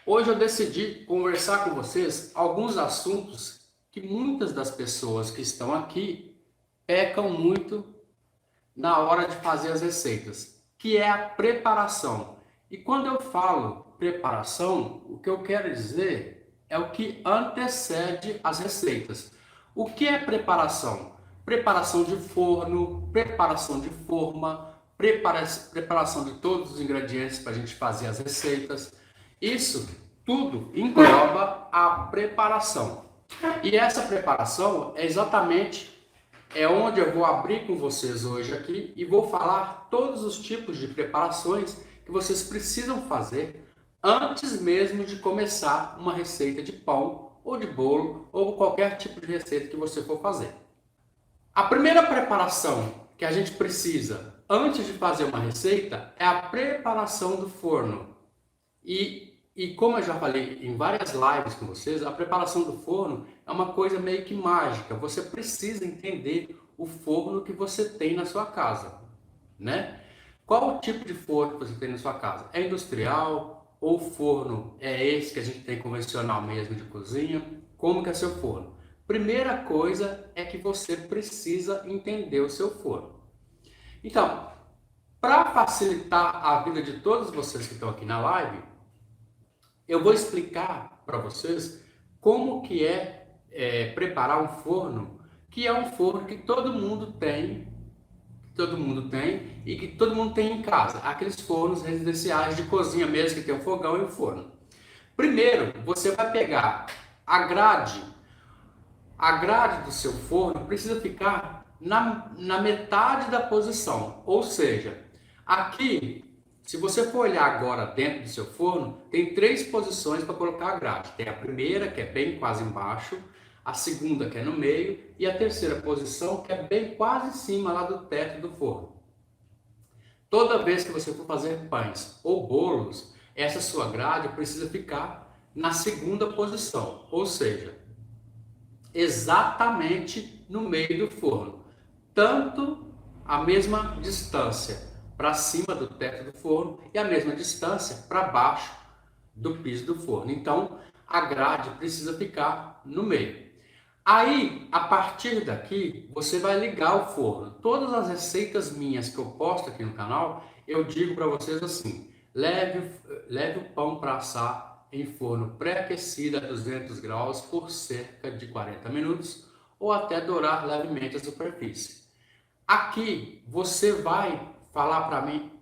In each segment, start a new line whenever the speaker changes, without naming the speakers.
Hoje eu decidi conversar com vocês alguns assuntos que muitas das pessoas que estão aqui pecam muito na hora de fazer as receitas, que é a preparação. E quando eu falo preparação, o que eu quero dizer é o que antecede as receitas. O que é preparação? Preparação de forno, preparação de forma, preparação de todos os ingredientes para a gente fazer as receitas. Isso tudo engloba a preparação. E essa preparação é exatamente onde eu vou abrir com vocês hoje aqui e vou falar todos os tipos de preparações que vocês precisam fazer antes mesmo de começar uma receita de pão ou de bolo ou qualquer tipo de receita que você for fazer. A primeira preparação que a gente precisa antes de fazer uma receita é a preparação do forno. E como eu já falei em várias lives com vocês, a preparação do forno é uma coisa meio que mágica. Você precisa entender o forno que você tem na sua casa, né? Qual o tipo de forno que você tem na sua casa? É industrial ou o forno é esse que a gente tem convencional mesmo de cozinha? Como que é seu forno? Primeira coisa é que você precisa entender o seu forno. Então, para facilitar a vida de todos vocês que estão aqui na live, eu vou explicar para vocês como que preparar um forno, que é um forno que todo mundo tem e que todo mundo tem em casa, aqueles fornos residenciais de cozinha mesmo, que tem o fogão e o forno. Primeiro, você vai pegar a grade do seu forno precisa ficar na metade da posição, ou seja, aqui, se você for olhar agora dentro do seu forno, tem três posições para colocar a grade. Tem a primeira, que é bem quase embaixo, a segunda, que é no meio, e a terceira posição, que é bem quase em cima lá do teto do forno. Toda vez que você for fazer pães ou bolos, essa sua grade precisa ficar na segunda posição, ou seja, exatamente no meio do forno. Tanto a mesma distância para cima do teto do forno e a mesma distância para baixo do piso do forno. Então, a grade precisa ficar no meio. Aí, a partir daqui, você vai ligar o forno. Todas as receitas minhas que eu posto aqui no canal, eu digo para vocês assim: leve o pão para assar em forno pré-aquecido a 200 graus por cerca de 40 minutos ou até dourar levemente a superfície. Aqui você vai falar para mim,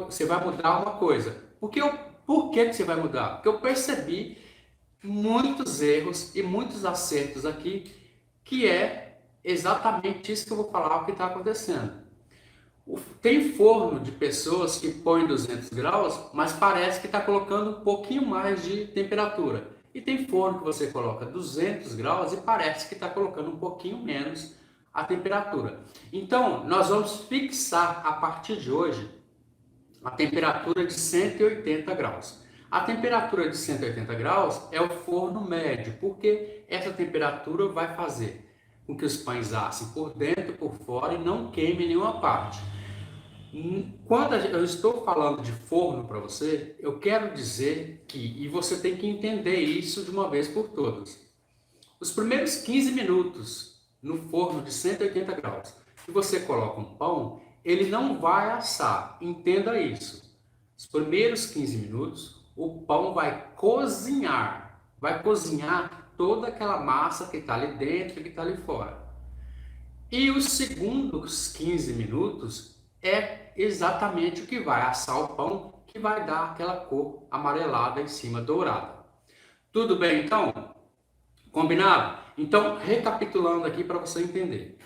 você vai mudar uma coisa. Por que você vai mudar? Porque eu percebi muitos erros e muitos acertos aqui, que é exatamente isso que eu vou falar, o que está acontecendo. Tem forno de pessoas que põem 200 graus, mas parece que está colocando um pouquinho mais de temperatura. E tem forno que você coloca 200 graus e parece que está colocando um pouquinho menos a temperatura. Então, nós vamos fixar a partir de hoje a temperatura de 180 graus. A temperatura de 180 graus é o forno médio, porque essa temperatura vai fazer com que os pães assem por dentro e por fora e não queimem nenhuma parte. Quando eu estou falando de forno para você, eu quero dizer que, e você tem que entender isso de uma vez por todas, os primeiros 15 minutos no forno de 180 graus, que você coloca um pão, ele não vai assar, entenda isso. Os primeiros 15 minutos, o pão vai cozinhar toda aquela massa que está ali dentro e que está ali fora. E os segundos 15 minutos é exatamente o que vai assar o pão, que vai dar aquela cor amarelada em cima, dourada. Tudo bem, então? Combinado? Então, recapitulando aqui para você entender.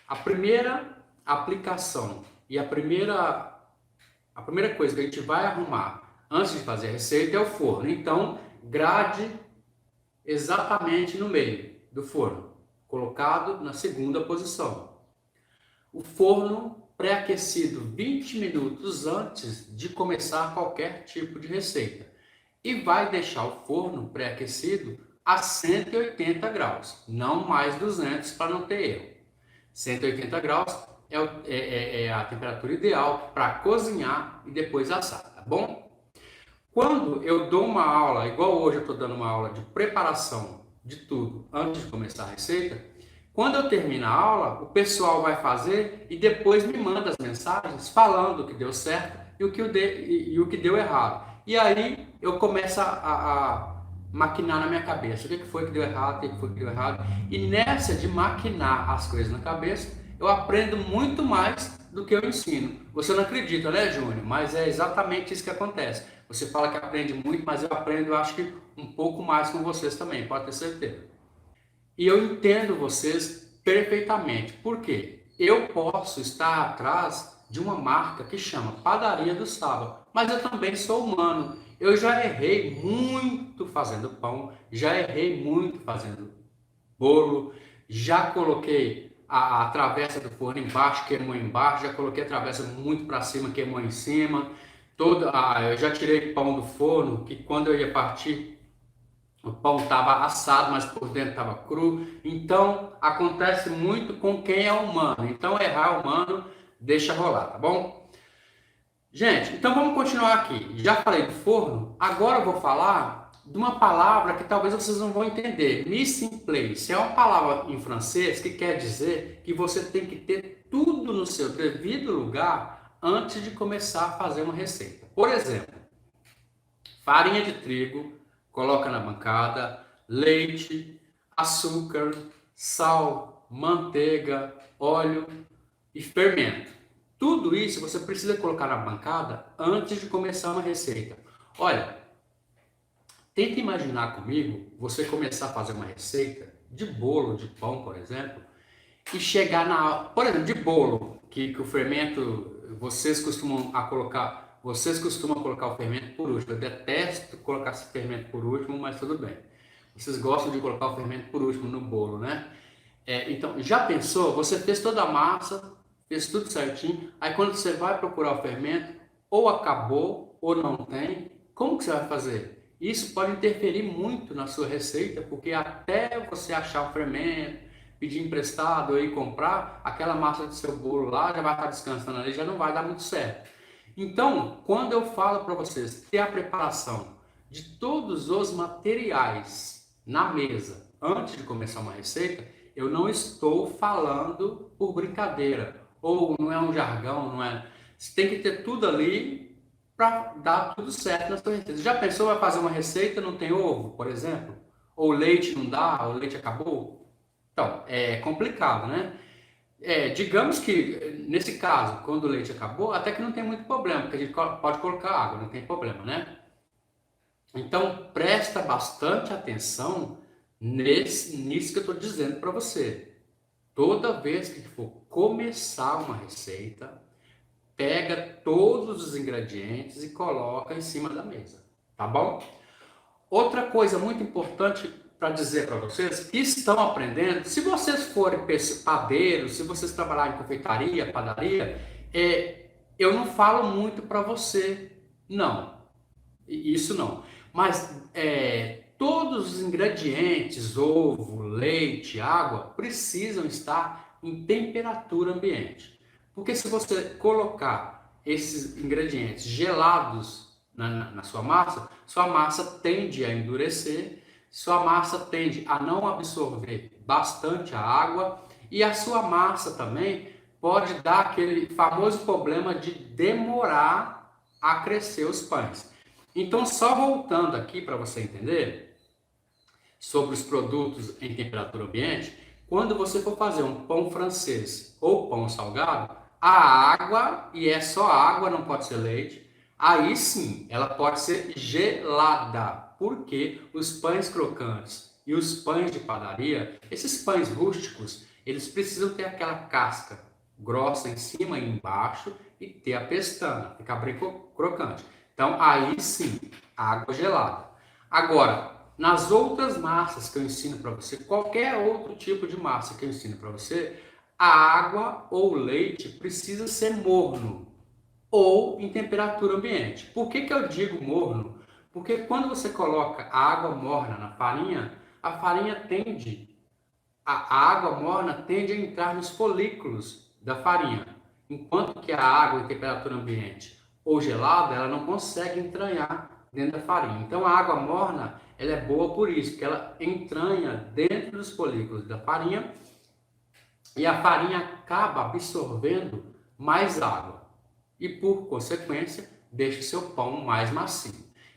A primeira aplicação e a primeira coisa que a gente vai arrumar antes de fazer a receita é o forno. Então, grade exatamente no meio do forno, colocado na segunda posição. O forno pré-aquecido 20 minutos antes de começar qualquer tipo de receita. E vai deixar o forno pré-aquecido a 180 graus, não mais 200 para não ter erro. 180 graus é a temperatura ideal para cozinhar e depois assar, tá bom? Quando eu dou uma aula, igual hoje eu estou dando uma aula de preparação de tudo antes de começar a receita, quando eu termino a aula, o pessoal vai fazer e depois me manda as mensagens falando o que deu certo e o que deu errado. E aí eu começo a maquinar na minha cabeça o que foi que deu errado, o que foi que deu errado. E nessa de maquinar as coisas na cabeça, eu aprendo muito mais do que eu ensino. Você não acredita, né, Júnior? Mas é exatamente isso que acontece. Você fala que aprende muito, mas eu aprendo, eu acho que um pouco mais com vocês também, pode ter certeza. E eu entendo vocês perfeitamente. Por quê? Eu posso estar atrás de uma marca que chama Padaria do Sábado, mas eu também sou humano. Eu já errei muito fazendo pão, já errei muito fazendo bolo, já coloquei a travessa do forno embaixo, queimou embaixo, já coloquei a travessa muito para cima, queimou em cima. Eu já tirei pão do forno, que quando eu ia partir, o pão estava assado, mas por dentro estava cru. Então, acontece muito com quem é humano. Então, errar é humano, deixa rolar, tá bom? Gente, então vamos continuar aqui. Já falei do forno, agora eu vou falar de uma palavra que talvez vocês não vão entender. Mise en place é uma palavra em francês que quer dizer que você tem que ter tudo no seu devido lugar antes de começar a fazer uma receita. Por exemplo, farinha de trigo, coloca na bancada, leite, açúcar, sal, manteiga, óleo e fermento. Tudo isso você precisa colocar na bancada antes de começar uma receita. Olha, tenta imaginar comigo você começar a fazer uma receita de bolo, de pão, por exemplo, e chegar por exemplo, de bolo, que o fermento, vocês costumam colocar o fermento por último. Eu detesto colocar esse fermento por último, mas tudo bem. Vocês gostam de colocar o fermento por último no bolo, né? Então, já pensou? Você fez toda a massa, fez tudo certinho, aí quando você vai procurar o fermento, ou acabou, ou não tem, como que você vai fazer? Isso pode interferir muito na sua receita, porque até você achar o fermento, pedir emprestado ou ir comprar, aquela massa do seu bolo lá já vai estar descansando ali, já não vai dar muito certo. Então, quando eu falo para vocês ter a preparação de todos os materiais na mesa antes de começar uma receita, eu não estou falando por brincadeira, ou não é um jargão, não é. Você tem que ter tudo ali para dar tudo certo na sua receita. Já pensou, vai fazer uma receita, não tem ovo, por exemplo? Ou leite não dá, ou leite acabou? Então, é complicado, né? Digamos que, nesse caso, quando o leite acabou, até que não tem muito problema, porque a gente pode colocar água, não tem problema, né? Então, presta bastante atenção nisso que eu estou dizendo para você. Toda vez que for começar uma receita, pega todos os ingredientes e coloca em cima da mesa, tá bom? Outra coisa muito importante para dizer para vocês que estão aprendendo, se vocês forem padeiros, se vocês trabalharem em confeitaria, padaria, eu não falo muito para você, não, isso não. Mas todos os ingredientes, ovo, leite, água, precisam estar em temperatura ambiente. Porque se você colocar esses ingredientes gelados na sua massa tende a endurecer, sua massa tende a não absorver bastante a água e a sua massa também pode dar aquele famoso problema de demorar a crescer os pães. Então, só voltando aqui para você entender sobre os produtos em temperatura ambiente, quando você for fazer um pão francês ou pão salgado, a água, e é só água, não pode ser leite, aí sim, ela pode ser gelada, porque os pães crocantes e os pães de padaria, esses pães rústicos, eles precisam ter aquela casca grossa em cima e embaixo e ter a pestana, ficar bem crocante. Então, aí sim, água gelada. Agora, nas outras massas que eu ensino para você, qualquer outro tipo de massa que eu ensino para você, a água ou o leite precisa ser morno ou em temperatura ambiente. Por que eu digo morno? Porque quando você coloca a água morna na farinha, a água morna tende a entrar nos folículos da farinha, enquanto que a água em temperatura ambiente ou gelada, ela não consegue entranhar dentro da farinha. Então a água morna, ela é boa por isso, porque ela entranha dentro dos folículos da farinha e a farinha acaba absorvendo mais água e, por consequência, deixa o seu pão mais macio.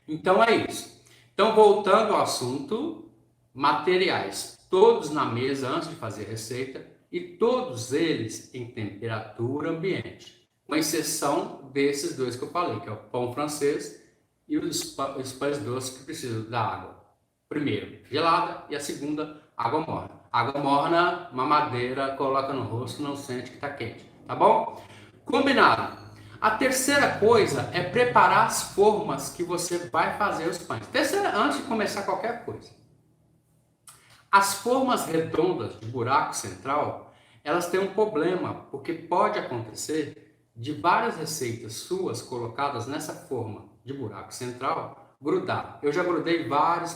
Então é isso. Então, voltando ao assunto, materiais todos na mesa antes de fazer a receita e todos eles em temperatura ambiente, com exceção desses dois que eu falei, que é o pão francês e os pães doces que precisam da água. Primeiro, gelada, e a segunda, água morna. Água morna, mamadeira, coloca no rosto, não sente que está quente, tá bom? Combinado. A terceira coisa é preparar as formas que você vai fazer os pães. Terceira, antes de começar qualquer coisa. As formas redondas de buraco central, elas têm um problema, porque pode acontecer de várias receitas suas colocadas nessa forma de buraco central grudar. Eu já grudei vários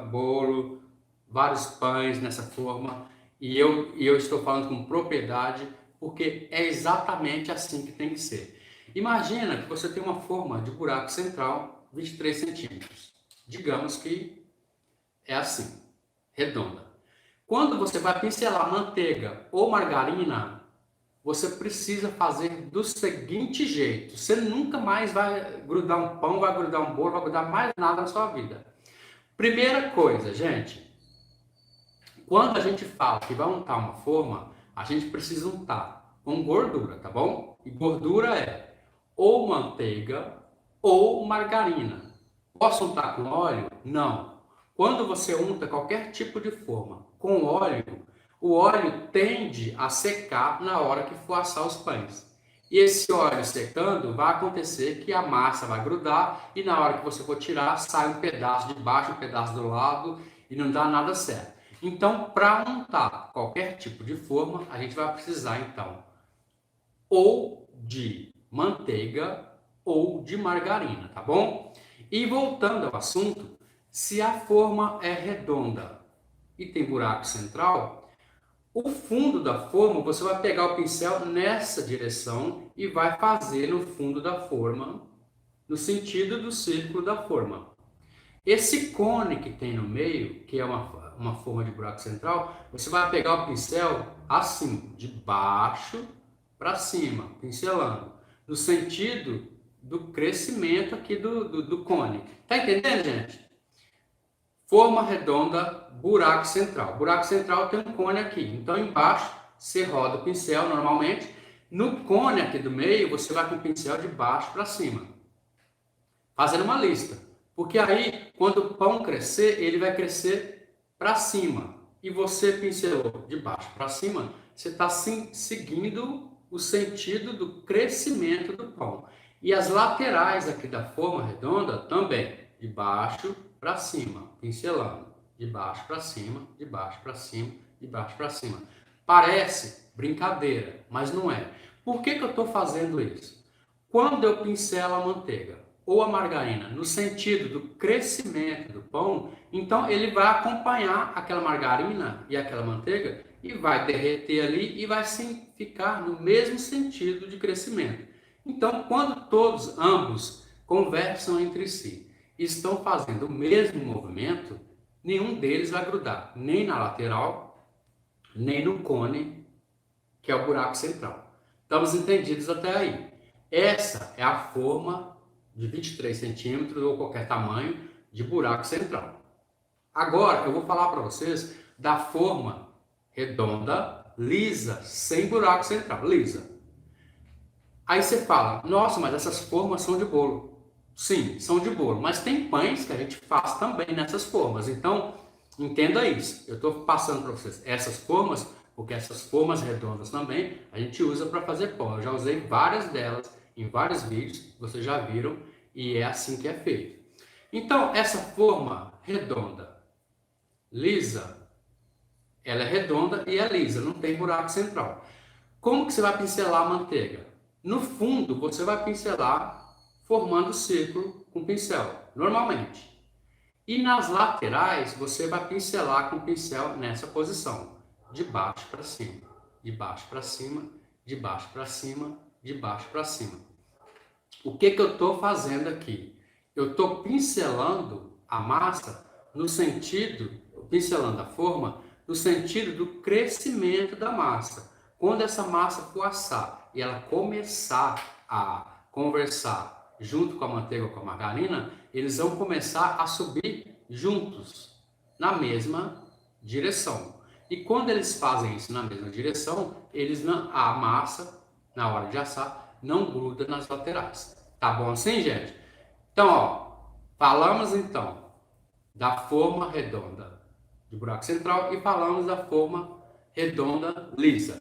bolos, vários pães nessa forma e eu estou falando com propriedade porque é exatamente assim que tem que ser. Imagina que você tem uma forma de buraco central 23 centímetros. Digamos que é assim, redonda. Quando você vai pincelar manteiga ou margarina, você precisa fazer do seguinte jeito. Você nunca mais vai grudar um pão, vai grudar um bolo, vai grudar mais nada na sua vida. Primeira coisa, gente. Quando a gente fala que vai untar uma forma, a gente precisa untar com gordura, tá bom? E gordura é ou manteiga ou margarina. Posso untar com óleo? Não. Quando você unta qualquer tipo de forma com óleo, o óleo tende a secar na hora que for assar os pães. E esse óleo secando, vai acontecer que a massa vai grudar e na hora que você for tirar, sai um pedaço de baixo, um pedaço do lado e não dá nada certo. Então, para untar qualquer tipo de forma, a gente vai precisar, então, ou de manteiga ou de margarina, tá bom? E voltando ao assunto, se a forma é redonda e tem buraco central, o fundo da forma, você vai pegar o pincel nessa direção e vai fazer no fundo da forma, no sentido do círculo da forma. Esse cone que tem no meio, que é uma forma de buraco central, você vai pegar o pincel assim, de baixo para cima, pincelando, no sentido do crescimento aqui do cone. Tá entendendo, gente? Forma redonda, buraco central. Buraco central tem um cone aqui. Então, embaixo, você roda o pincel normalmente. No cone aqui do meio, você vai com o pincel de baixo para cima. Fazendo uma lista. Porque aí, quando o pão crescer, ele vai crescer para cima. E você pincelou de baixo para cima, você está seguindo o sentido do crescimento do pão. E as laterais aqui da forma redonda também, de baixo para cima, pincelando. De baixo para cima, de baixo para cima, de baixo para cima. Parece brincadeira, mas não é. Por que eu estou fazendo isso? Quando eu pincelo a manteiga ou a margarina no sentido do crescimento do pão, então ele vai acompanhar aquela margarina e aquela manteiga e vai derreter ali e vai sim ficar no mesmo sentido de crescimento. Então, quando ambos conversam entre si e estão fazendo o mesmo movimento, nenhum deles vai grudar, nem na lateral, nem no cone, que é o buraco central. Estamos entendidos até aí. Essa é a forma de 23 centímetros ou qualquer tamanho de buraco central. Agora eu vou falar para vocês da forma redonda, lisa, sem buraco central, lisa. Aí você fala, nossa, mas essas formas são de bolo. Sim, são de bolo, mas tem pães que a gente faz também nessas formas. Então, entenda isso. Eu estou passando para vocês essas formas, porque essas formas redondas também a gente usa para fazer pão. Eu já usei várias delas em vários vídeos, vocês já viram, e é assim que é feito. Então, essa forma redonda, lisa, ela é redonda e é lisa, não tem buraco central. Como que você vai pincelar a manteiga? No fundo, você vai pincelar formando círculo com pincel, normalmente. E nas laterais, você vai pincelar com o pincel nessa posição, de baixo para cima, de baixo para cima, de baixo para cima, de baixo para cima. O que eu estou fazendo aqui? eu estou pincelando a massa no sentido, pincelando a forma, no sentido do crescimento da massa. Quando essa massa for assar e ela começar a conversar junto com a manteiga ou com a margarina, eles vão começar a subir juntos, na mesma direção. E quando eles fazem isso na mesma direção, a massa, na hora de assar, não gruda nas laterais. Tá bom assim, gente? Então, ó, falamos então da forma redonda de buraco central e falamos da forma redonda lisa.